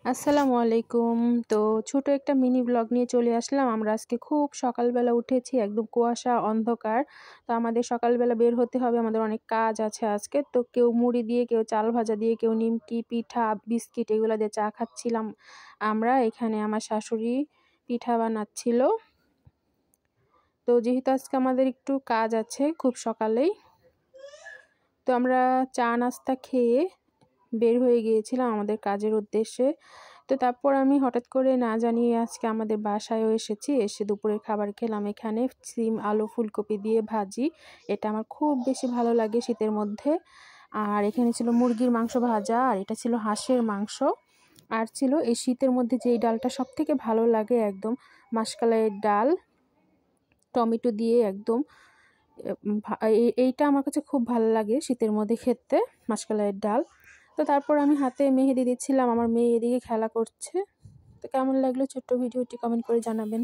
আসসালামু আলাইকুম। তো ছোট একটা মিনি ব্লগ নিয়ে চলে আসলাম। আমরা আজকে খুব সকালবেলা উঠেছি, একদম কুয়াশা, অন্ধকার। তো আমাদের সকালবেলা বের হতে হবে, আমাদের অনেক কাজ আছে আজকে। তো কেউ মুড়ি দিয়ে, কেউ চাল ভাজা দিয়ে, কেউ নিমকি, পিঠা, বিস্কিট এগুলা দিয়ে চা খাচ্ছিলাম আমরা। এখানে আমার শাশুড়ি পিঠা বানাচ্ছিল। তো যেহেতু আজকে আমাদের একটু কাজ আছে খুব সকালেই, তো আমরা চা নাস্তা খেয়ে বের হয়ে গিয়েছিলাম আমাদের কাজের উদ্দেশ্যে। তো তারপর আমি হঠাৎ করে না জানিয়ে আজকে আমাদের বাসায়ও এসেছি। এসে দুপুরের খাবার খেলাম এখানে সিম, আলু, ফুলকপি দিয়ে ভাজি। এটা আমার খুব বেশি ভালো লাগে শীতের মধ্যে। আর এখানে ছিল মুরগির মাংস ভাজা, আর এটা ছিল হাঁসের মাংস। আর ছিল এই শীতের মধ্যে যে ডালটা সবথেকে ভালো লাগে, একদম মাসকলাইয়ের ডাল, টমেটো দিয়ে একদম এইটা আমার কাছে খুব ভালো লাগে শীতের মধ্যে খেতে, মাসকলাইয়ের ডাল। তো তারপর আমি হাতে মেহেদি দিচ্ছিলাম, আমার মেয়ে এদিকে খেলা করছে। তো কেমন লাগলো ছোট্ট ভিডিওটি কমেন্ট করে জানাবেন।